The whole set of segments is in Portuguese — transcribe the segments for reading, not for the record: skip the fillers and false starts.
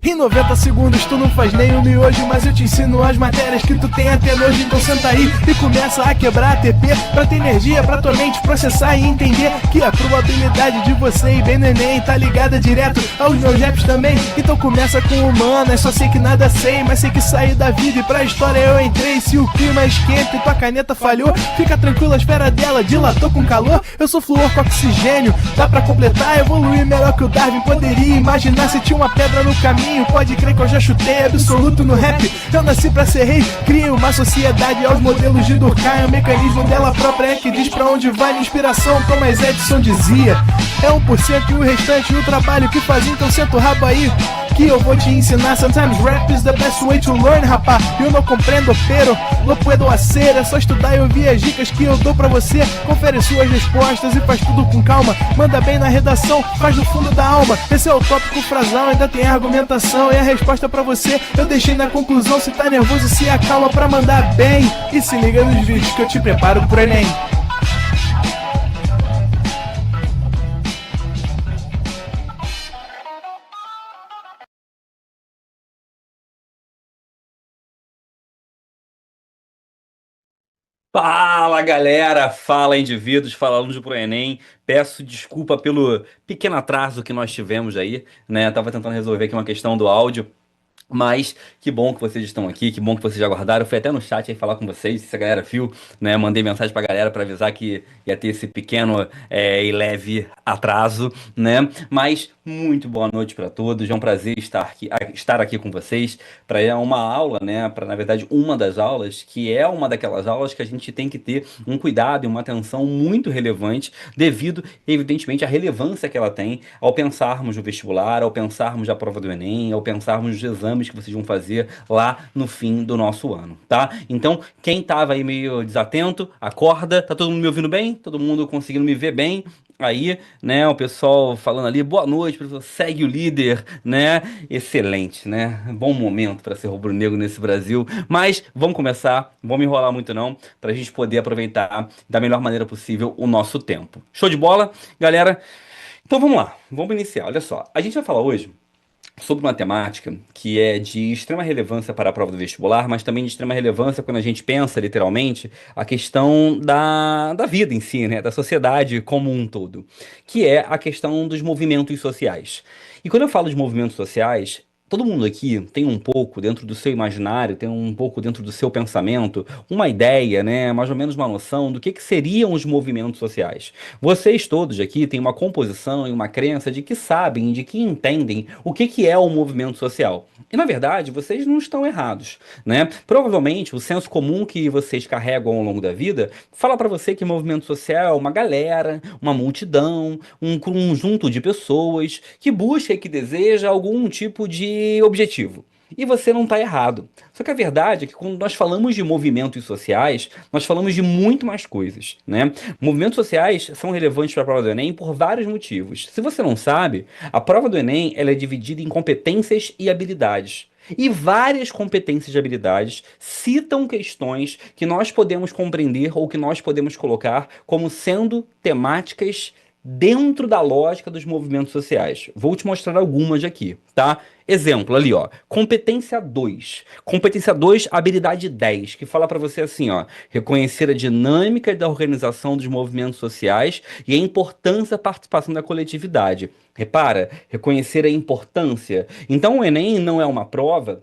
Em 90 segundos tu não faz nem um miojo, mas eu te ensino as matérias que tu tem até nojo. Então senta aí e começa a quebrar ATP pra ter energia pra tua mente processar e entender que a probabilidade de você ir bem no Enem tá ligada direto aos meus raps também. Então começa com humanas, só sei que nada sei, mas sei que saí da vida e pra história eu entrei. Se o clima esquenta e tua caneta falhou, fica tranquilo, a esfera dela dilatou com calor. Eu sou flúor com oxigênio, dá pra completar, evoluir melhor que o Darwin poderia imaginar. Se tinha uma pedra no caminho, pode crer que eu já chutei absoluto no rap. Eu nasci pra ser rei, crio uma sociedade aos modelos de Durkheim. O mecanismo dela própria é que diz pra onde vai minha inspiração. Thomas Edison dizia: é 1% e o restante o trabalho que fazia. Então senta o rabo aí que eu vou te ensinar. Sometimes rap is the best way to learn, rapá. Eu não compreendo, pero não puedo hacer. É só estudar e ouvir as dicas que eu dou pra você. Confere suas respostas e faz tudo com calma. Manda bem na redação, faz do fundo da alma. Esse é o tópico frasal, ainda tem argumentação. E a resposta pra você eu deixei na conclusão. Se tá nervoso, se acalma pra mandar bem. E se liga nos vídeos que eu te preparo pro Enem. Fala galera, fala indivíduos, fala alunos pro Enem. Peço desculpa pelo pequeno atraso que nós tivemos aí, né? Tava tentando resolver aqui uma questão do áudio. Mas que bom que vocês estão aqui, que bom que vocês já aguardaram. Eu fui até no chat aí falar com vocês, se a galera viu, né? Mandei mensagem pra galera pra avisar que ia ter esse pequeno e leve atraso, né? Mas muito boa noite pra todos. É um prazer estar aqui com vocês para uma aula, né? Para, na verdade, uma das aulas, que é uma daquelas aulas que a gente tem que ter um cuidado e uma atenção muito relevante, devido, evidentemente, à relevância que ela tem ao pensarmos no vestibular, ao pensarmos na prova do Enem, ao pensarmos nos exames que vocês vão fazer lá no fim do nosso ano, tá? Então, quem tava aí meio desatento, acorda. Tá todo mundo me ouvindo bem? Todo mundo conseguindo me ver bem? Aí, né, o pessoal falando ali, boa noite, professor, segue o líder, né? Excelente, né? Bom momento para ser rubro-negro nesse Brasil. Mas vamos começar, não vou me enrolar muito não, pra gente poder aproveitar da melhor maneira possível o nosso tempo. Show de bola, galera? Então vamos lá, vamos iniciar. Olha só, a gente vai falar hoje sobre uma temática que é de extrema relevância para a prova do vestibular, mas também de extrema relevância quando a gente pensa, literalmente, a questão da vida em si, né? Da sociedade como um todo, que é a questão dos movimentos sociais. E quando eu falo de movimentos sociais, todo mundo aqui tem um pouco dentro do seu imaginário, tem um pouco dentro do seu pensamento, uma ideia, né? Mais ou menos uma noção do que seriam os movimentos sociais. Vocês todos aqui têm uma composição e uma crença de que sabem, de que entendem o que é o movimento social. E na verdade, vocês não estão errados, né? Provavelmente o senso comum que vocês carregam ao longo da vida fala para você que movimento social é uma galera, uma multidão, um conjunto de pessoas que busca e que deseja algum tipo de objetivo. E você não está errado. Só que a verdade é que quando nós falamos de movimentos sociais, nós falamos de muito mais coisas, né? Movimentos sociais são relevantes para a prova do Enem por vários motivos. Se você não sabe, a prova do Enem ela é dividida em competências e habilidades. E várias competências e habilidades citam questões que nós podemos compreender ou que nós podemos colocar como sendo temáticas dentro da lógica dos movimentos sociais. Vou te mostrar algumas aqui, tá? Exemplo ali, ó, competência 2. Competência 2, habilidade 10, que fala para você assim, ó, reconhecer a dinâmica da organização dos movimentos sociais e a importância da participação da coletividade. Repara, reconhecer a importância. Então o Enem não é uma prova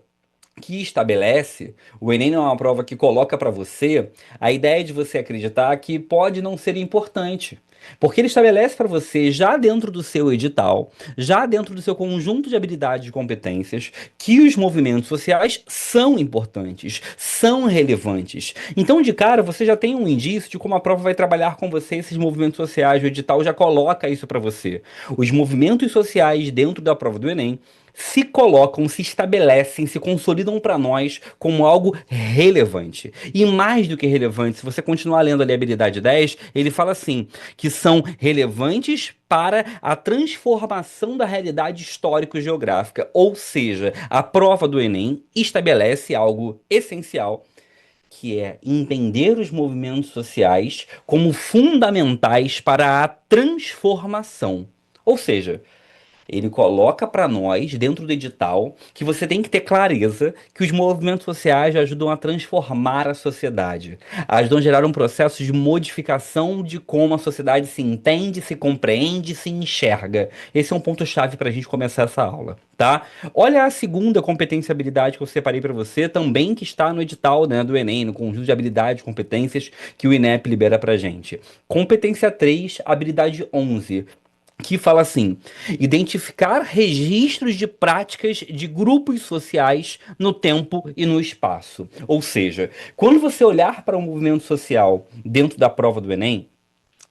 que estabelece, o Enem não é uma prova que coloca para você a ideia de você acreditar que pode não ser importante. Porque ele estabelece para você, já dentro do seu edital, já dentro do seu conjunto de habilidades e competências, que os movimentos sociais são importantes, são relevantes. Então, de cara, você já tem um indício de como a prova vai trabalhar com você esses movimentos sociais. O edital já coloca isso para você. Os movimentos sociais dentro da prova do Enem se colocam, se estabelecem, se consolidam para nós como algo relevante. E mais do que relevante, se você continuar lendo ali a habilidade 10, ele fala assim, que são relevantes para a transformação da realidade histórico-geográfica. Ou seja, a prova do Enem estabelece algo essencial que é entender os movimentos sociais como fundamentais para a transformação. Ou seja, ele coloca para nós, dentro do edital, que você tem que ter clareza que os movimentos sociais ajudam a transformar a sociedade, ajudam a gerar um processo de modificação de como a sociedade se entende, se compreende, se enxerga. Esse é um ponto-chave para a gente começar essa aula, tá? Olha a segunda competência e habilidade que eu separei para você, também que está no edital, né, do Enem, no conjunto de habilidades e competências que o INEP libera para gente. Competência 3, habilidade 11, que fala assim: identificar registros de práticas de grupos sociais no tempo e no espaço. Ou seja, quando você olhar para um movimento social dentro da prova do Enem,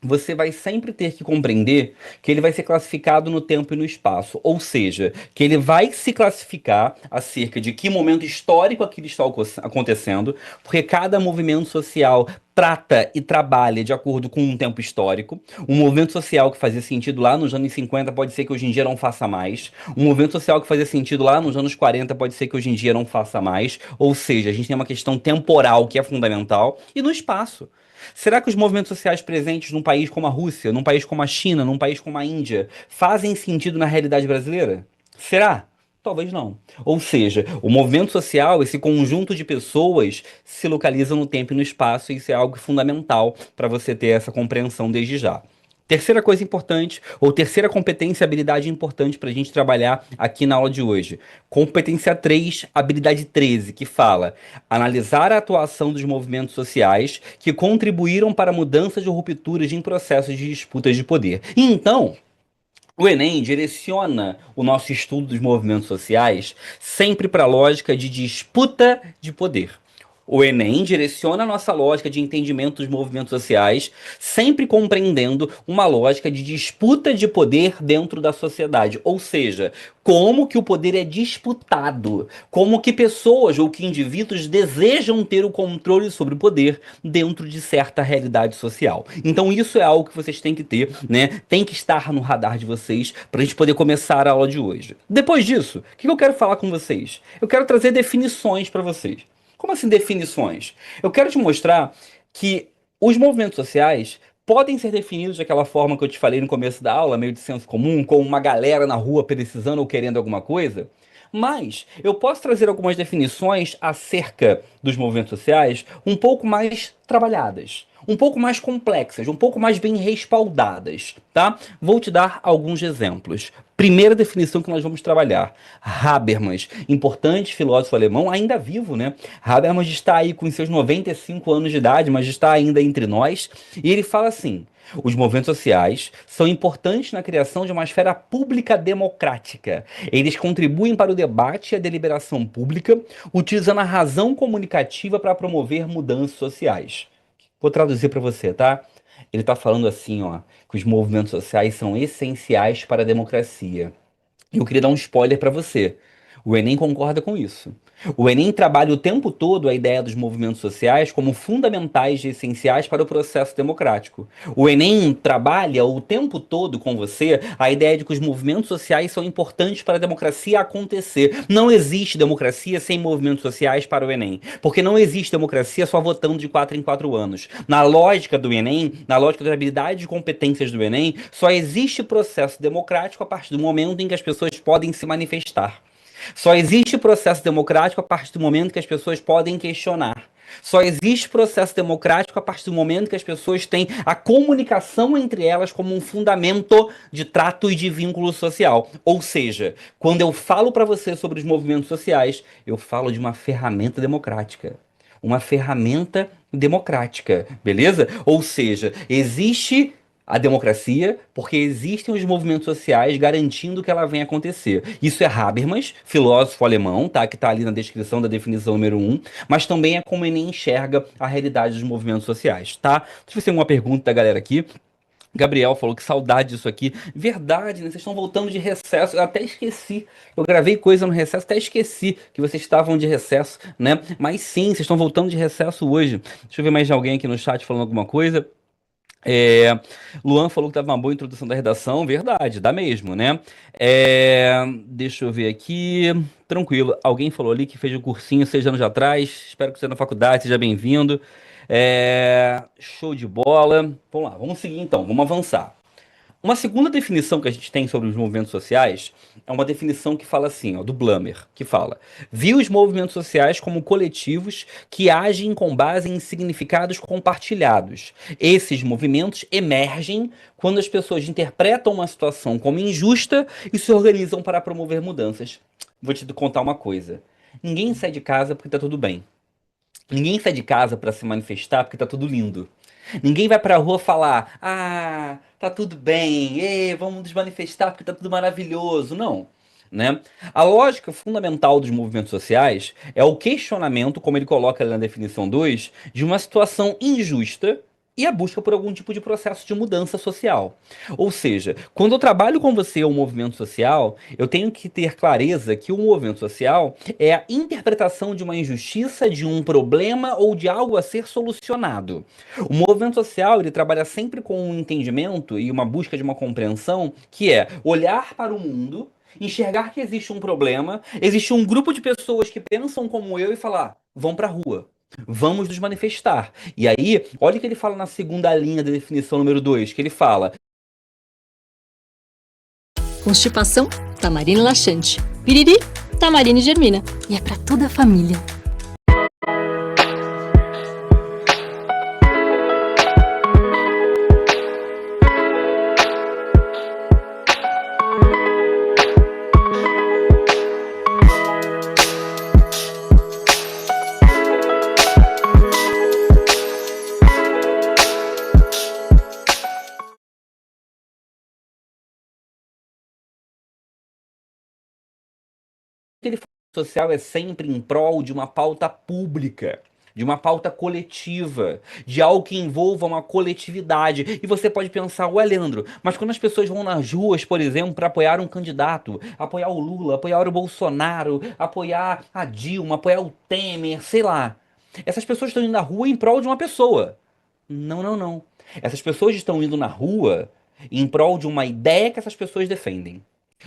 você vai sempre ter que compreender que ele vai ser classificado no tempo e no espaço, ou seja, que ele vai se classificar acerca de que momento histórico aquilo está acontecendo, porque cada movimento social trata e trabalha de acordo com um tempo histórico. Um movimento social que fazia sentido lá nos anos 50 pode ser que hoje em dia não faça mais. Um movimento social que fazia sentido lá nos anos 40 pode ser que hoje em dia não faça mais. Ou seja, a gente tem uma questão temporal que é fundamental e no espaço. Será que os movimentos sociais presentes num país como a Rússia, num país como a China, num país como a Índia, fazem sentido na realidade brasileira? Será? Talvez não. Ou seja, o movimento social, esse conjunto de pessoas, se localiza no tempo e no espaço, e isso é algo fundamental para você ter essa compreensão desde já. Terceira coisa importante, ou terceira competência e habilidade importante para a gente trabalhar aqui na aula de hoje. Competência 3, habilidade 13, que fala analisar a atuação dos movimentos sociais que contribuíram para mudanças ou rupturas em processos de disputas de poder. E então, o Enem direciona o nosso estudo dos movimentos sociais sempre para a lógica de disputa de poder. O Enem direciona a nossa lógica de entendimento dos movimentos sociais, sempre compreendendo uma lógica de disputa de poder dentro da sociedade. Ou seja, como que o poder é disputado, como que pessoas ou que indivíduos desejam ter o controle sobre o poder dentro de certa realidade social. Então isso é algo que vocês têm que ter, né? Tem que estar no radar de vocês para a gente poder começar a aula de hoje. Depois disso, o que eu quero falar com vocês? Eu quero trazer definições para vocês. Como assim definições? Eu quero te mostrar que os movimentos sociais podem ser definidos daquela forma que eu te falei no começo da aula, meio de senso comum, com uma galera na rua precisando ou querendo alguma coisa. Mas eu posso trazer algumas definições acerca dos movimentos sociais um pouco mais trabalhadas, um pouco mais complexas, um pouco mais bem respaldadas, tá? Vou te dar alguns exemplos. Primeira definição que nós vamos trabalhar, Habermas, importante filósofo alemão, ainda vivo, né? Habermas está aí com seus 95 anos de idade, mas está ainda entre nós, e ele fala assim: os movimentos sociais são importantes na criação de uma esfera pública democrática. Eles contribuem para o debate e a deliberação pública, utilizando a razão comunicativa para promover mudanças sociais. Vou traduzir para você, tá? Ele está falando assim, ó, que os movimentos sociais são essenciais para a democracia. E eu queria dar um spoiler para você. O Enem concorda com isso. O Enem trabalha o tempo todo a ideia dos movimentos sociais como fundamentais e essenciais para o processo democrático. O Enem trabalha o tempo todo com você a ideia de que os movimentos sociais são importantes para a democracia acontecer. Não existe democracia sem movimentos sociais para o Enem, porque não existe democracia só votando de 4 em 4 anos. Na lógica do Enem, na lógica das habilidades e competências do Enem, só existe processo democrático a partir do momento em que as pessoas podem se manifestar. Só existe processo democrático a partir do momento que as pessoas podem questionar. Só existe processo democrático a partir do momento que as pessoas têm a comunicação entre elas como um fundamento de trato e de vínculo social. Ou seja, quando eu falo para você sobre os movimentos sociais, eu falo de uma ferramenta democrática. Uma ferramenta democrática, beleza? Ou seja, existe a democracia, porque existem os movimentos sociais garantindo que ela venha acontecer. Isso é Habermas, filósofo alemão, tá? Que está ali na descrição da definição número 1, mas também é como ele enxerga a realidade dos movimentos sociais, tá? Deixa eu ver se tem alguma pergunta da galera aqui. Gabriel falou que saudade disso aqui. Verdade, né? Vocês estão voltando de recesso. Eu até esqueci. Eu gravei coisa no recesso, até esqueci que vocês estavam de recesso, né? Mas sim, vocês estão voltando de recesso hoje. Deixa eu ver mais de alguém aqui no chat falando alguma coisa. É, Luan falou que tava uma boa introdução da redação, verdade, dá mesmo, né? Deixa eu ver aqui. Tranquilo. Alguém falou ali que fez um cursinho 6 anos atrás. Espero que você na faculdade, seja bem-vindo. Show de bola. Vamos lá, vamos seguir então, vamos avançar. Uma segunda definição que a gente tem sobre os movimentos sociais é uma definição que fala assim, ó, do Blumer, que fala: viu os movimentos sociais como coletivos que agem com base em significados compartilhados. Esses movimentos emergem quando as pessoas interpretam uma situação como injusta e se organizam para promover mudanças. Vou te contar uma coisa. Ninguém sai de casa porque tá tudo bem. Ninguém sai de casa para se manifestar porque tá tudo lindo. Ninguém vai pra rua falar: ah, tá tudo bem, vamos nos manifestar porque tá tudo maravilhoso. Não, né? A lógica fundamental dos movimentos sociais é o questionamento, como ele coloca ali na definição 2, de uma situação injusta e a busca por algum tipo de processo de mudança social. Ou seja, quando eu trabalho com você um movimento social, eu tenho que ter clareza que o movimento social é a interpretação de uma injustiça, de um problema ou de algo a ser solucionado. O movimento social, ele trabalha sempre com um entendimento e uma busca de uma compreensão que é olhar para o mundo, enxergar que existe um problema, existe um grupo de pessoas que pensam como eu e falar: vão para a rua. Vamos nos manifestar. E aí, olha o que ele fala na segunda linha da definição número 2, que ele fala: Constipação, tamarina laxante. Piriri, tamarina e germina. E é pra toda a família. que ele fala social é sempre em prol de uma pauta pública, de uma pauta coletiva, de algo que envolva uma coletividade. E você pode pensar: ué, Leandro, mas quando as pessoas vão nas ruas, por exemplo, para apoiar um candidato, apoiar o Lula, apoiar o Bolsonaro, apoiar a Dilma, apoiar o Temer, sei lá. Essas pessoas estão indo na rua em prol de uma pessoa. Não, não, não. Essas pessoas estão indo na rua em prol de uma ideia que essas pessoas defendem.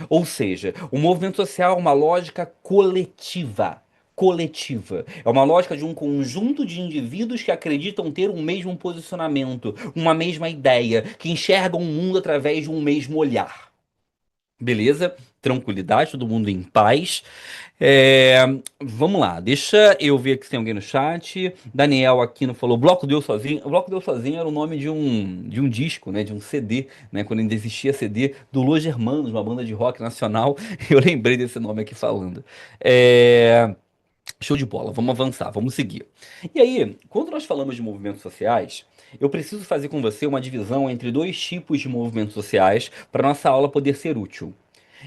Ou seja, o movimento social é uma lógica coletiva. Coletiva. É uma lógica de um conjunto de indivíduos que acreditam ter um mesmo posicionamento, uma mesma ideia, que enxergam o mundo através de um mesmo olhar. Beleza? Tranquilidade, todo mundo em paz. É, Vamos lá, deixa eu ver aqui se tem alguém no chat. Daniel Aquino falou: Bloco Deus Sozinho. O Bloco Deus Sozinho era o nome de um disco, né? De um CD, né? Quando ainda existia CD do Los Hermanos, uma banda de rock nacional. Eu lembrei desse nome aqui falando. É, Show de bola, vamos avançar, vamos seguir. E aí, quando nós falamos de movimentos sociais, eu preciso fazer com você uma divisão entre dois tipos de movimentos sociais para nossa aula poder ser útil.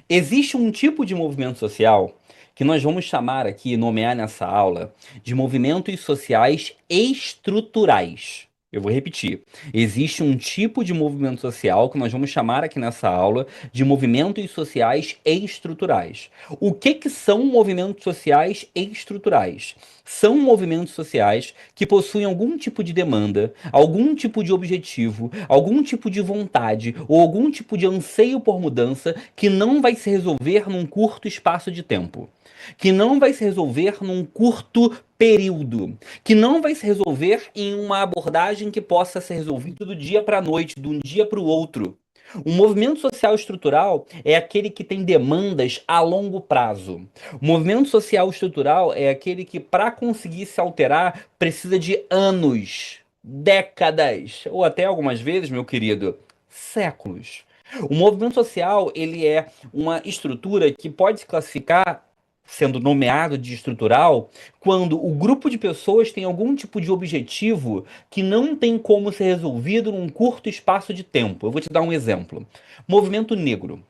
Existe um tipo de movimento social que nós vamos chamar aqui, nomear nessa aula, de movimentos sociais estruturais. Eu vou repetir. Existe um tipo de movimento social que nós vamos chamar aqui nessa aula de movimentos sociais estruturais. O que são movimentos sociais estruturais? São movimentos sociais que possuem algum tipo de demanda, algum tipo de objetivo, algum tipo de vontade ou algum tipo de anseio por mudança que não vai se resolver num curto espaço de tempo, que não vai se resolver num curto período, que não vai se resolver em uma abordagem que possa ser resolvida do dia para a noite, de um dia para o outro. O movimento social estrutural é aquele que tem demandas a longo prazo. O movimento social estrutural é aquele que, para conseguir se alterar, precisa de anos, décadas, ou até algumas vezes, meu querido, séculos. O movimento social, ele é uma estrutura que pode se classificar, sendo nomeado de estrutural, quando o grupo de pessoas tem algum tipo de objetivo que não tem como ser resolvido num curto espaço de tempo. Eu vou te dar um exemplo. Movimento negro.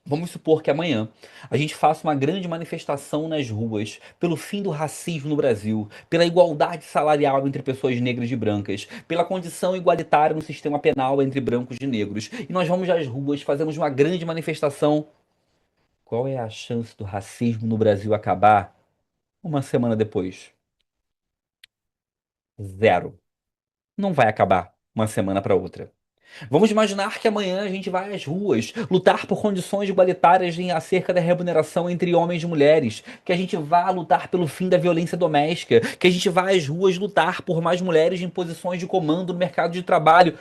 Vamos supor que amanhã a gente faça uma grande manifestação nas ruas pelo fim do racismo no Brasil, pela igualdade salarial entre pessoas negras e brancas, pela condição igualitária no sistema penal entre brancos e negros. E nós vamos às ruas, fazemos uma grande manifestação. Qual é a chance do racismo no Brasil acabar uma semana depois? Zero. Não vai acabar uma semana para outra. Vamos imaginar que amanhã a gente vai às ruas lutar por condições igualitárias acerca da remuneração entre homens e mulheres, que a gente vá lutar pelo fim da violência doméstica, que a gente vá às ruas lutar por mais mulheres em posições de comando no mercado de trabalho.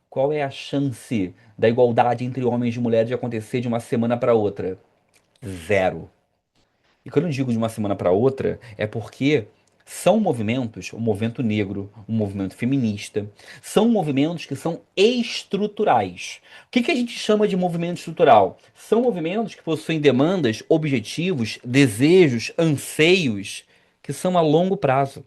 Qual é a chance da igualdade entre homens e mulheres de acontecer de uma semana para outra? Zero. E quando eu digo de uma semana para outra, é porque são movimentos, o movimento negro, o movimento feminista, são movimentos que são estruturais. O que que a gente chama de movimento estrutural? São movimentos que possuem demandas, objetivos, desejos, anseios, que são a longo prazo,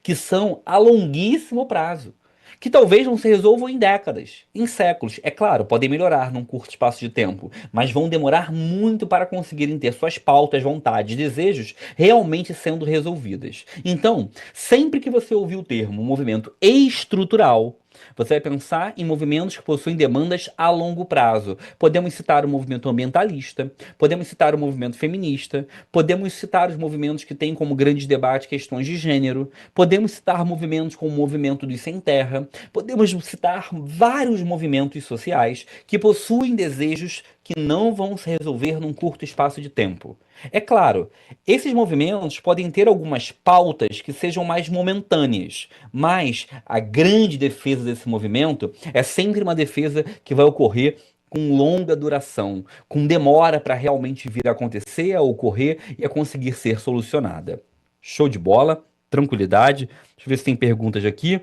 que são a longuíssimo prazo, que talvez não se resolvam em décadas, em séculos. É claro, podem melhorar num curto espaço de tempo, mas vão demorar muito para conseguirem ter suas pautas, vontades, desejos realmente sendo resolvidas. Então, sempre que você ouvir o termo movimento estrutural, você vai pensar em movimentos que possuem demandas a longo prazo. Podemos citar o movimento ambientalista, podemos citar o movimento feminista, podemos citar os movimentos que têm como grande debate questões de gênero, podemos citar movimentos como o movimento dos sem terra, podemos citar vários movimentos sociais que possuem desejos que não vão se resolver num curto espaço de tempo. É claro, esses movimentos podem ter algumas pautas que sejam mais momentâneas, mas a grande defesa desse movimento é sempre uma defesa que vai ocorrer com longa duração, com demora para realmente vir a acontecer, a ocorrer e a conseguir ser solucionada. Show de bola, tranquilidade. Deixa eu ver se tem perguntas aqui.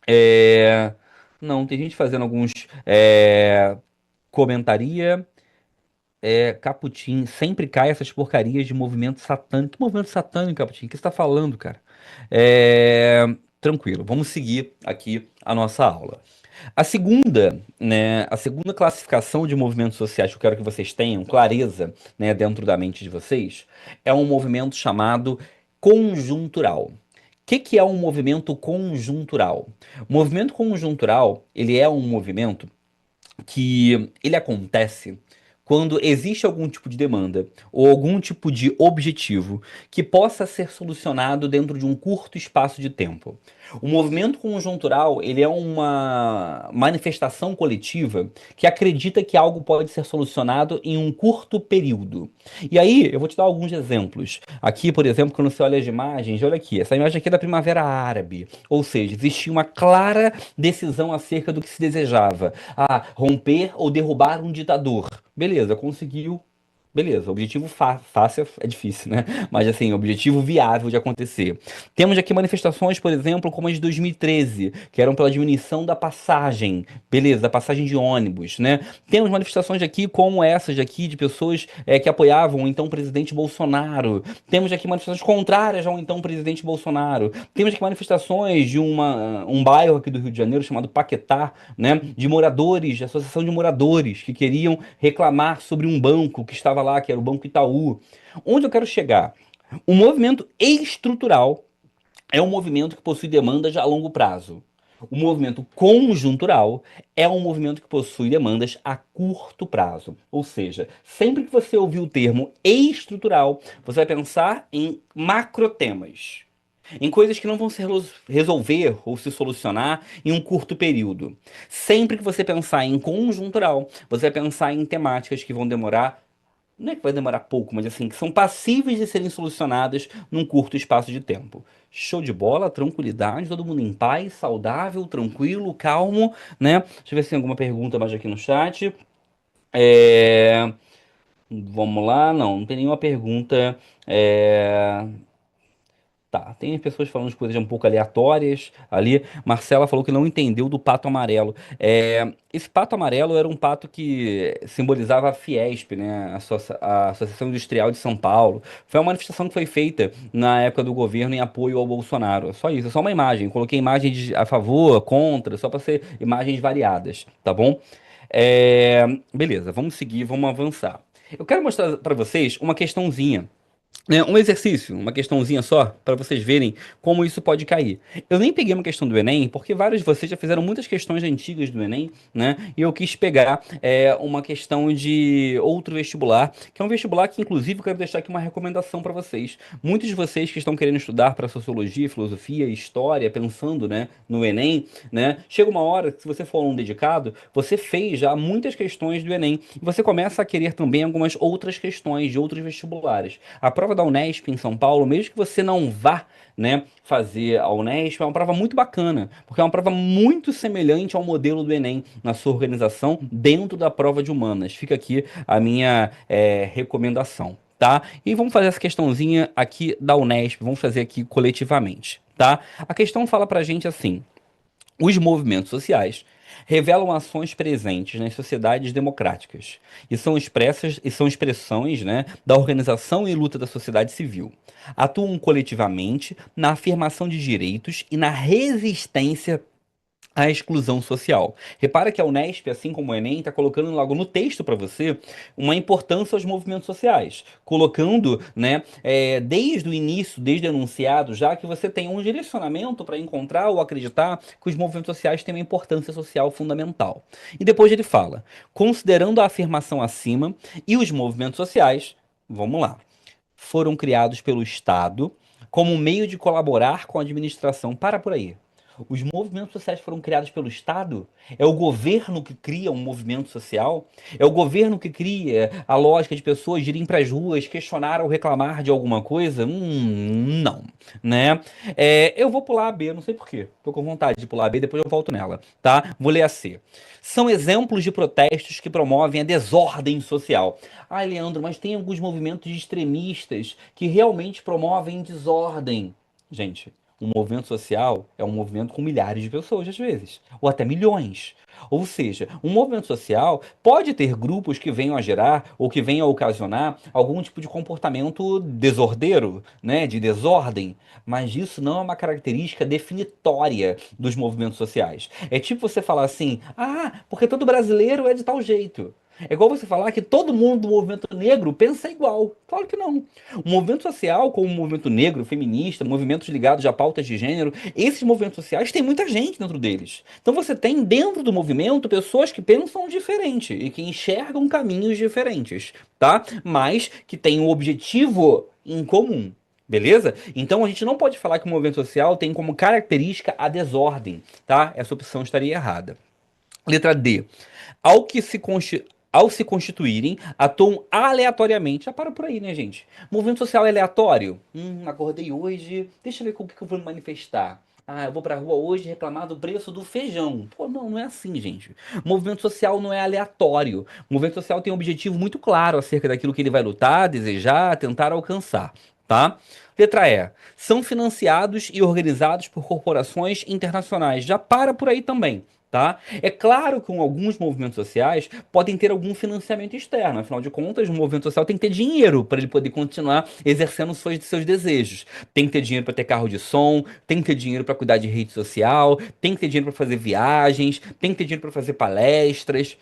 É, Não, tem gente fazendo alguns comentaria. Caputim, sempre cai essas porcarias de movimento satânico. Que movimento satânico, Caputim? O que você está falando, cara? É, Tranquilo, vamos seguir aqui a nossa aula. A segunda classificação de movimentos sociais que eu quero que vocês tenham clareza, né, dentro da mente de vocês, é um movimento chamado conjuntural. O que que é um movimento conjuntural? O movimento conjuntural, ele é um movimento que ele acontece quando existe algum tipo de demanda ou algum tipo de objetivo que possa ser solucionado dentro de um curto espaço de tempo. O movimento conjuntural, ele é uma manifestação coletiva que acredita que algo pode ser solucionado em um curto período. E aí, eu vou te dar alguns exemplos. Aqui, por exemplo, quando você olha as imagens, olha aqui, essa imagem aqui é da Primavera Árabe, ou seja, existia uma clara decisão acerca do que se desejava. Romper ou derrubar um ditador. Beleza, conseguiu. Beleza, objetivo fácil é difícil, né? Mas assim, objetivo viável de acontecer. Temos aqui manifestações, por exemplo, como a de 2013, que eram pela diminuição da passagem, beleza, da passagem de ônibus, né? Temos manifestações aqui como essas aqui, de pessoas que apoiavam o então presidente Bolsonaro. Temos aqui manifestações contrárias ao então presidente Bolsonaro. Temos aqui manifestações de um bairro aqui do Rio de Janeiro chamado Paquetá, né? De moradores, de associação de moradores que queriam reclamar sobre um banco que estava lá, que era o Banco Itaú. Onde eu quero chegar? O movimento estrutural é um movimento que possui demandas a longo prazo. O movimento conjuntural é um movimento que possui demandas a curto prazo. Ou seja, sempre que você ouvir o termo estrutural, você vai pensar em macrotemas, em coisas que não vão se resolver ou se solucionar em um curto período. Sempre que você pensar em conjuntural, você vai pensar em temáticas que vão demorar, não é que vai demorar pouco, mas assim, que são passíveis de serem solucionadas num curto espaço de tempo. Show de bola, tranquilidade, todo mundo em paz, saudável, tranquilo, calmo, né? Deixa eu ver se tem alguma pergunta mais aqui no chat. É, Vamos lá, não tem nenhuma pergunta. Tá, tem pessoas falando de coisas um pouco aleatórias ali. Marcela falou que não entendeu do pato amarelo. Esse pato amarelo era um pato que simbolizava a Fiesp, né? A Associação Industrial de São Paulo. Foi uma manifestação que foi feita na época do governo em apoio ao Bolsonaro. Só isso, é só uma imagem. Coloquei imagens a favor, contra, só para ser imagens variadas, tá bom? Beleza, vamos seguir, vamos avançar. Eu quero mostrar para vocês uma questãozinha né, um exercício, uma questãozinha só, para vocês verem como isso pode cair. Eu nem peguei uma questão do Enem, porque vários de vocês já fizeram muitas questões antigas do Enem, né? E eu quis pegar uma questão de outro vestibular, que é um vestibular que, inclusive, eu quero deixar aqui uma recomendação para vocês. Muitos de vocês que estão querendo estudar para sociologia, filosofia, história, pensando, né, no Enem, né? Chega uma hora que, se você for um dedicado, você fez já muitas questões do Enem e você começa a querer também algumas outras questões de outros vestibulares. A prova da Unesp em São Paulo, mesmo que você não vá, né, fazer a Unesp, é uma prova muito bacana, porque é uma prova muito semelhante ao modelo do Enem na sua organização dentro da prova de humanas. Fica aqui a minha recomendação, tá? E vamos fazer essa questãozinha aqui da Unesp, vamos fazer aqui coletivamente, tá? A questão fala pra gente assim: os movimentos sociais revelam ações presentes nas sociedades democráticas e são expressões, né, da organização e luta da sociedade civil. Atuam coletivamente na afirmação de direitos e na resistência à exclusão social. Repara que a Unesp, assim como o Enem, está colocando logo no texto para você uma importância aos movimentos sociais, colocando, né, desde o início, desde o enunciado, já que você tem um direcionamento para encontrar ou acreditar que os movimentos sociais têm uma importância social fundamental. E depois ele fala, considerando a afirmação acima e os movimentos sociais, vamos lá, foram criados pelo Estado como um meio de colaborar com a administração. Para por aí. Os movimentos sociais foram criados pelo Estado? É o governo que cria um movimento social? É o governo que cria a lógica de pessoas irem para as ruas, questionar ou reclamar de alguma coisa? Não, né? Eu vou pular a B, não sei por quê. Tô com vontade de pular a B, depois eu volto nela, tá? Vou ler a C. São exemplos de protestos que promovem a desordem social. Ah, Leandro, mas tem alguns movimentos extremistas que realmente promovem desordem. Gente, um movimento social é um movimento com milhares de pessoas, às vezes, ou até milhões. Ou seja, um movimento social pode ter grupos que venham a gerar ou que venham a ocasionar algum tipo de comportamento desordeiro, né, de desordem, mas isso não é uma característica definitória dos movimentos sociais. É tipo você falar assim: ah, porque todo brasileiro é de tal jeito. É igual você falar que todo mundo do movimento negro pensa igual. Claro que não. O movimento social, como o movimento negro, feminista, movimentos ligados a pautas de gênero, esses movimentos sociais têm muita gente dentro deles. Então você tem dentro do movimento pessoas que pensam diferente e que enxergam caminhos diferentes, tá? Mas que têm um objetivo em comum. Beleza? Então a gente não pode falar que o movimento social tem como característica a desordem, tá? Essa opção estaria errada. Letra D. Ao que se consti- Ao se constituírem, atuam aleatoriamente. Já para por aí, né, gente? Movimento social é aleatório. Acordei hoje, deixa eu ver com o que eu vou me manifestar. Ah, eu vou pra rua hoje reclamar do preço do feijão. Pô, não, não é assim, gente. Movimento social não é aleatório. O movimento social tem um objetivo muito claro acerca daquilo que ele vai lutar, desejar, tentar alcançar, tá? Letra E. São financiados e organizados por corporações internacionais. Já para por aí também. Tá? É claro que alguns movimentos sociais podem ter algum financiamento externo, afinal de contas, o movimento social tem que ter dinheiro para ele poder continuar exercendo seus desejos. Tem que ter dinheiro para ter carro de som, tem que ter dinheiro para cuidar de rede social, tem que ter dinheiro para fazer viagens, tem que ter dinheiro para fazer palestras.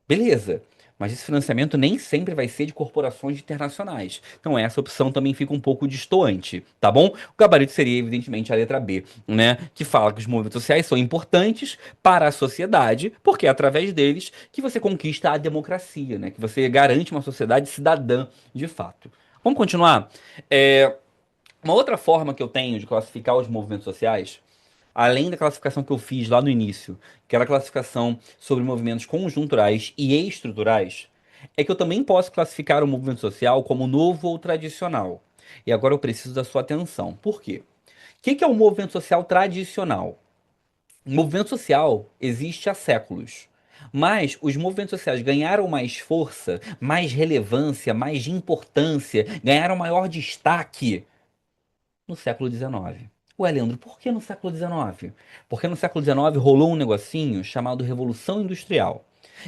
Beleza. Mas esse financiamento nem sempre vai ser de corporações internacionais. Então essa opção também fica um pouco destoante, tá bom? O gabarito seria, evidentemente, a letra B, né? Que fala que os movimentos sociais são importantes para a sociedade, porque é através deles que você conquista a democracia, né? Que você garante uma sociedade cidadã de fato. Vamos continuar? Uma outra forma que eu tenho de classificar os movimentos sociais, além da classificação que eu fiz lá no início, que era a classificação sobre movimentos conjunturais e estruturais, é que eu também posso classificar o movimento social como novo ou tradicional. E agora eu preciso da sua atenção. Por quê? O que é um movimento social tradicional? O movimento social existe há séculos. Mas os movimentos sociais ganharam mais força, mais relevância, mais importância, ganharam maior destaque no século XIX. Ué, Leandro, por que no século XIX? Porque no século XIX rolou um negocinho chamado Revolução Industrial.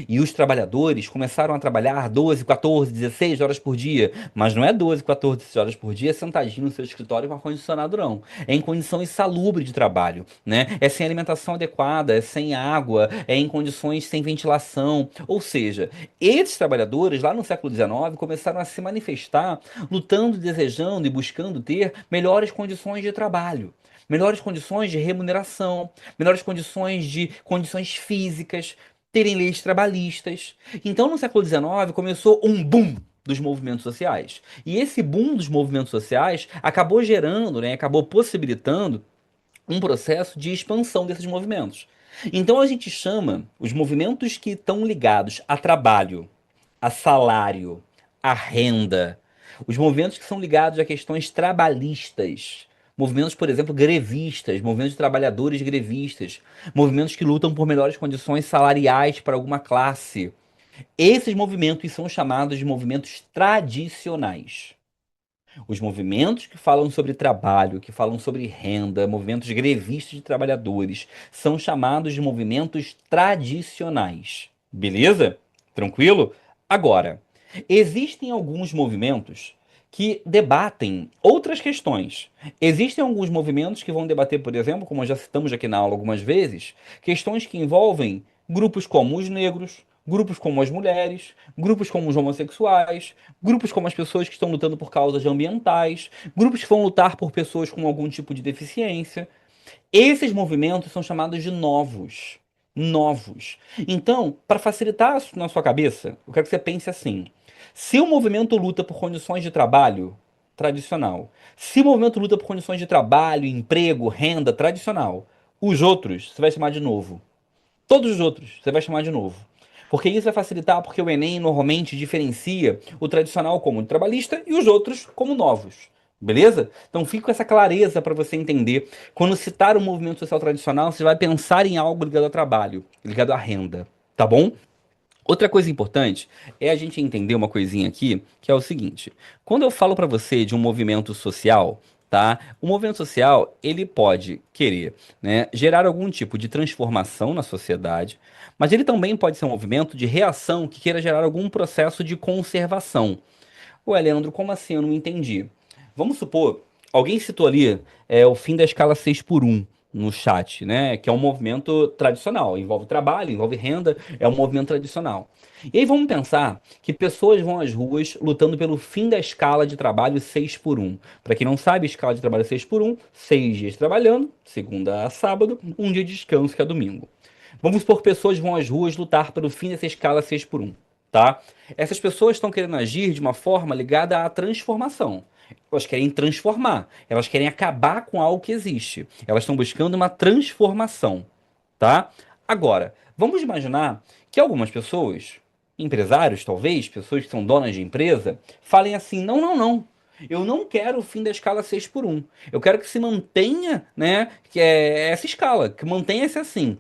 E os trabalhadores começaram a trabalhar 12, 14, 16 horas por dia. Mas não é 12, 14, 16 horas por dia sentadinho no seu escritório com ar-condicionado, não. É em condição insalubre de trabalho, né? É sem alimentação adequada, é sem água, é em condições sem ventilação. Ou seja, esses trabalhadores, lá no século XIX, começaram a se manifestar lutando, desejando e buscando ter melhores condições de trabalho. Melhores condições de remuneração, melhores condições físicas, terem leis trabalhistas. Então, no século XIX, começou um boom dos movimentos sociais. E esse boom dos movimentos sociais acabou gerando, né, acabou possibilitando um processo de expansão desses movimentos. Então, a gente chama os movimentos que estão ligados a trabalho, a salário, a renda, os movimentos que são ligados a questões trabalhistas, movimentos, por exemplo, grevistas, movimentos de trabalhadores grevistas, movimentos que lutam por melhores condições salariais para alguma classe. Esses movimentos são chamados de movimentos tradicionais. Os movimentos que falam sobre trabalho, que falam sobre renda, movimentos grevistas de trabalhadores, são chamados de movimentos tradicionais. Beleza? Tranquilo? Agora, existem alguns movimentos que debatem outras questões. Existem alguns movimentos que vão debater, por exemplo, como já citamos aqui na aula algumas vezes, questões que envolvem grupos como os negros, grupos como as mulheres, grupos como os homossexuais, grupos como as pessoas que estão lutando por causas ambientais, grupos que vão lutar por pessoas com algum tipo de deficiência. Esses movimentos são chamados de novos. Novos. Então, para facilitar na sua cabeça, eu quero que você pense assim: se o movimento luta por condições de trabalho tradicional, se o movimento luta por condições de trabalho, emprego, renda tradicional, os outros você vai chamar de novo. Todos os outros você vai chamar de novo. Porque isso vai facilitar, porque o Enem normalmente diferencia o tradicional como trabalhista e os outros como novos. Beleza? Então fique com essa clareza para você entender. Quando citar o movimento social tradicional, você vai pensar em algo ligado ao trabalho, ligado à renda. Tá bom? Outra coisa importante é a gente entender uma coisinha aqui, que é o seguinte: quando eu falo para você de um movimento social, tá? O movimento social, ele pode querer, né, gerar algum tipo de transformação na sociedade, mas ele também pode ser um movimento de reação que queira gerar algum processo de conservação. Ué, Leandro, como assim? Eu não entendi. Vamos supor, alguém citou ali o fim da escala 6 por um no chat, né? Que é um movimento tradicional, envolve trabalho, envolve renda, é um movimento tradicional. E aí vamos pensar que pessoas vão às ruas lutando pelo fim da escala de trabalho 6 por um. Para quem não sabe, a escala de trabalho 6 por um, 6 dias trabalhando, segunda a sábado, um dia de descanso que é domingo. Vamos supor que pessoas vão às ruas lutar pelo fim dessa escala 6 por um, tá? Essas pessoas estão querendo agir de uma forma ligada à transformação. Elas querem transformar, elas querem acabar com algo que existe. Elas estão buscando uma transformação, tá? Agora, vamos imaginar que algumas pessoas, empresários talvez, pessoas que são donas de empresa, falem assim: não, não, não. Eu não quero o fim da escala 6 por um. Eu quero que se mantenha, né, que é essa escala, que mantenha-se assim.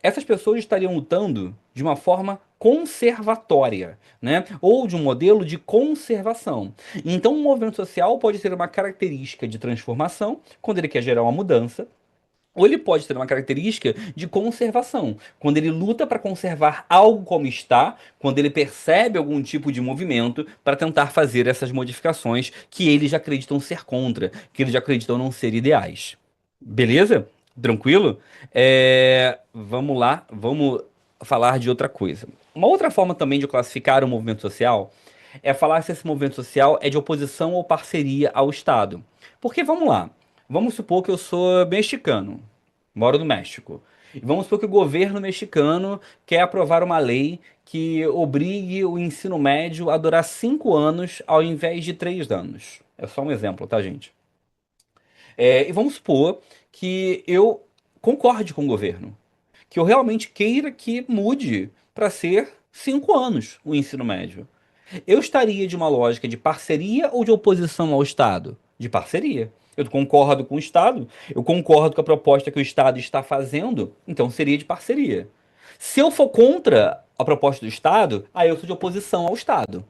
Essas pessoas estariam lutando de uma forma conservatória, né? Ou de um modelo de conservação. Então, um movimento social pode ter uma característica de transformação, quando ele quer gerar uma mudança, ou ele pode ter uma característica de conservação, quando ele luta para conservar algo como está, quando ele percebe algum tipo de movimento para tentar fazer essas modificações que eles já acreditam ser contra, que eles já acreditam não ser ideais. Beleza? Tranquilo? Vamos lá, vamos falar de outra coisa. Uma outra forma também de classificar o movimento social é falar se esse movimento social é de oposição ou parceria ao Estado. Porque vamos lá, vamos supor que eu sou mexicano, moro no México. E vamos supor que o governo mexicano quer aprovar uma lei que obrigue o ensino médio a durar 5 anos ao invés de 3 anos. É só um exemplo, tá, gente? E vamos supor que eu concorde com o governo, que eu realmente queira que mude para ser 5 anos o ensino médio. Eu estaria de uma lógica de parceria ou de oposição ao Estado? De parceria. Eu concordo com o Estado, eu concordo com a proposta que o Estado está fazendo, então seria de parceria. Se eu for contra a proposta do Estado, aí eu sou de oposição ao Estado.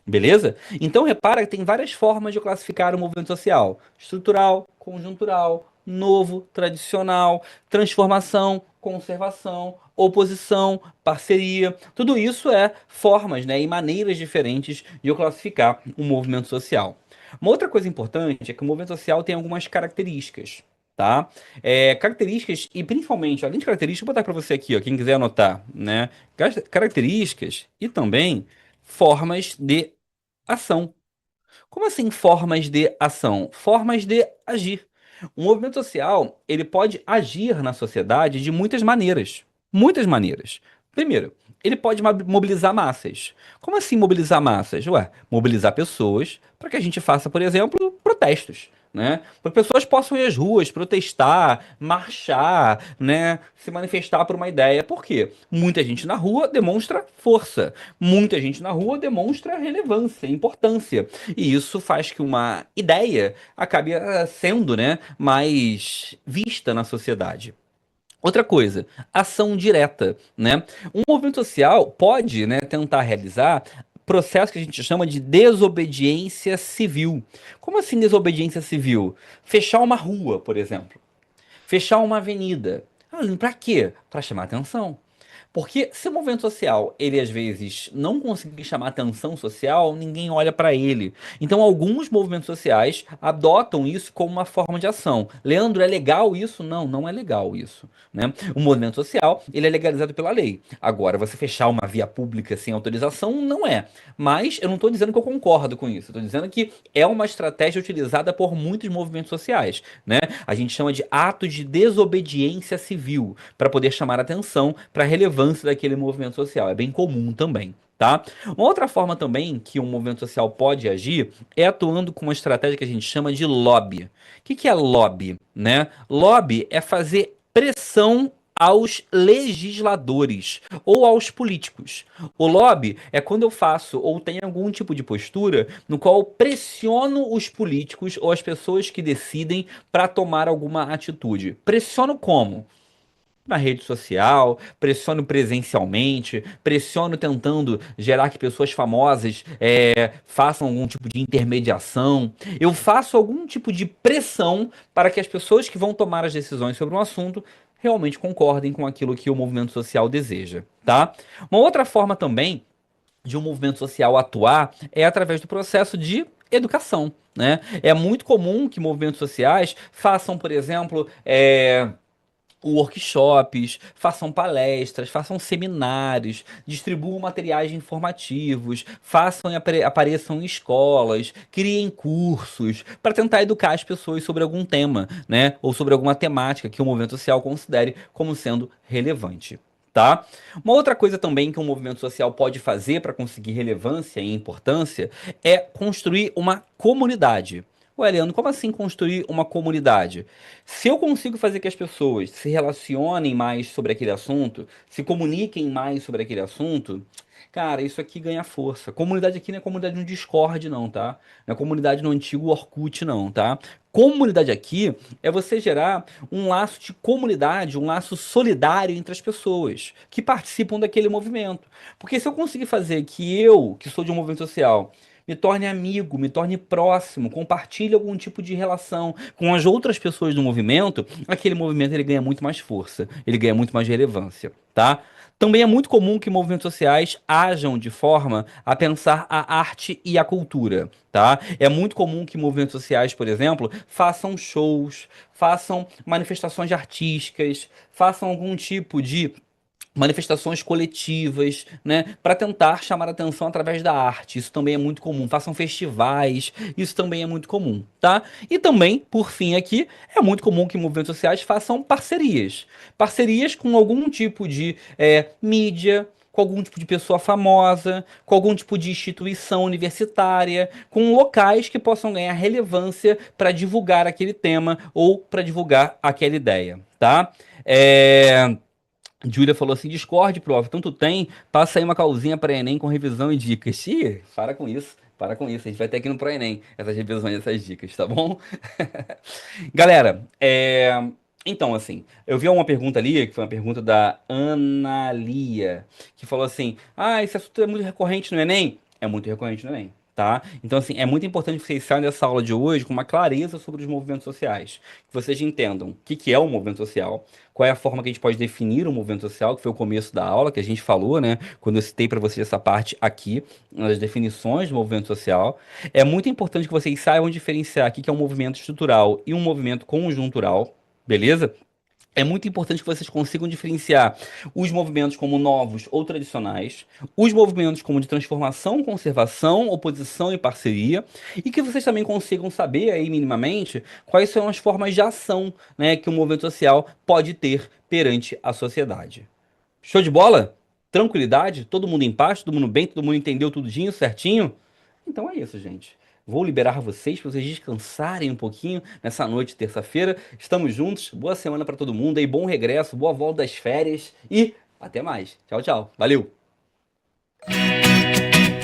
Beleza? Então repara que tem várias formas de classificar o movimento social: estrutural, conjuntural, novo, tradicional, transformação, conservação, oposição, parceria. Tudo isso é formas, né, e maneiras diferentes de eu classificar um movimento social. Uma outra coisa importante é que o movimento social tem algumas características, tá? Características, e principalmente, além de características, vou botar para você aqui, ó, quem quiser anotar, né? Características e também formas de ação. Como assim formas de ação? Formas de agir. O movimento social, ele pode agir na sociedade de muitas maneiras. Muitas maneiras. Primeiro, ele pode mobilizar massas. Como assim mobilizar massas? Ué, mobilizar pessoas para que a gente faça, por exemplo, protestos. Né? Para que pessoas possam ir às ruas, protestar, marchar, né? Se manifestar por uma ideia. Por quê? Muita gente na rua demonstra força. Muita gente na rua demonstra relevância, importância. E isso faz que uma ideia acabe sendo, né, mais vista na sociedade. Outra coisa, ação direta, né? Um movimento social pode, né, tentar realizar processo que a gente chama de desobediência civil. Como assim desobediência civil? Fechar uma rua, por exemplo. Fechar uma avenida. Para quê? Para chamar atenção. Porque se o movimento social, ele às vezes não conseguir chamar atenção social, ninguém olha para ele. Então alguns movimentos sociais adotam isso como uma forma de ação. Leandro, é legal isso? Não, não é legal isso, né? O movimento social, ele é legalizado pela lei. Agora, você fechar uma via pública sem autorização, não é. Mas eu não estou dizendo que eu concordo com isso. Estou dizendo que é uma estratégia utilizada por muitos movimentos sociais, né? A gente chama de ato de desobediência civil, para poder chamar atenção para a relevância daquele movimento social. É bem comum também. Tá? Uma outra forma também que um movimento social pode agir é atuando com uma estratégia que a gente chama de lobby. O que é lobby, né? Lobby é fazer pressão aos legisladores ou aos políticos. O lobby é quando eu faço ou tenho algum tipo de postura no qual eu pressiono os políticos ou as pessoas que decidem para tomar alguma atitude. Pressiono como? Na rede social, pressiono presencialmente, pressiono tentando gerar que pessoas famosas façam algum tipo de intermediação. Eu faço algum tipo de pressão para que as pessoas que vão tomar as decisões sobre um assunto realmente concordem com aquilo que o movimento social deseja, tá? Uma outra forma também de um movimento social atuar é através do processo de educação, né? É muito comum que movimentos sociais façam, por exemplo, workshops, façam palestras, façam seminários, distribuam materiais informativos, façam e apareçam em escolas, criem cursos para tentar educar as pessoas sobre algum tema, né? Ou sobre alguma temática que o movimento social considere como sendo relevante. Tá? Uma outra coisa também que um movimento social pode fazer para conseguir relevância e importância é construir uma comunidade. Ué, Leandro, como assim construir uma comunidade? Se eu consigo fazer que as pessoas se relacionem mais sobre aquele assunto, se comuniquem mais sobre aquele assunto, cara, isso aqui ganha força. Comunidade aqui não é comunidade no Discord, não, tá? Não é comunidade no antigo Orkut, não, tá? Comunidade aqui é você gerar um laço de comunidade, um laço solidário entre as pessoas que participam daquele movimento. Porque se eu conseguir fazer que eu, que sou de um movimento social, me torne amigo, me torne próximo, compartilhe algum tipo de relação com as outras pessoas do movimento, aquele movimento ele ganha muito mais força, ele ganha muito mais relevância, tá? Também é muito comum que movimentos sociais ajam de forma a pensar a arte e a cultura, tá? É muito comum que movimentos sociais, por exemplo, façam shows, façam manifestações artísticas, façam algum tipo de manifestações coletivas, né, para tentar chamar atenção através da arte. Isso também é muito comum. Façam festivais, isso também é muito comum, tá? E também, por fim aqui, é muito comum que movimentos sociais façam parcerias. Parcerias com algum tipo de mídia, com algum tipo de pessoa famosa, com algum tipo de instituição universitária, com locais que possam ganhar relevância para divulgar aquele tema ou para divulgar aquela ideia, tá? Júlia falou assim: Discord, prof. Tanto tem, passa aí uma causinha para Enem com revisão e dicas. Ih, para com isso. Para com isso. A gente vai ter aqui no ProEnem essas revisões, essas dicas, tá bom? Galera, então, assim, eu vi uma pergunta ali, que foi uma pergunta da Analia, que falou assim: Ah, esse assunto é muito recorrente no Enem? É muito recorrente no Enem. tá? Então, assim, é muito importante que vocês saiam dessa aula de hoje com uma clareza sobre os movimentos sociais. Que vocês entendam o que é um movimento social, qual é a forma que a gente pode definir um movimento social, que foi o começo da aula, que a gente falou, né? Quando eu citei para vocês essa parte aqui, as definições do movimento social. É muito importante que vocês saibam diferenciar o que é um movimento estrutural e um movimento conjuntural, beleza? É muito importante que vocês consigam diferenciar os movimentos como novos ou tradicionais, os movimentos como de transformação, conservação, oposição e parceria, e que vocês também consigam saber aí minimamente quais são as formas de ação, né, que o movimento social pode ter perante a sociedade. Show de bola? Tranquilidade? Todo mundo em paz? Todo mundo bem? Todo mundo entendeu tudinho, certinho? Então é isso, gente. Vou liberar vocês para vocês descansarem um pouquinho nessa noite de terça-feira. Estamos juntos. Boa semana para todo mundo aí, bom regresso, boa volta das férias e até mais. Tchau, tchau. Valeu.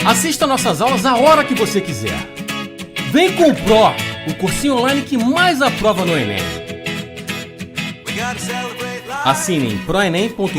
Assista nossas aulas a hora que você quiser. Vem com o Pro, o cursinho online que mais aprova no Enem. Assine em proenem.com.br.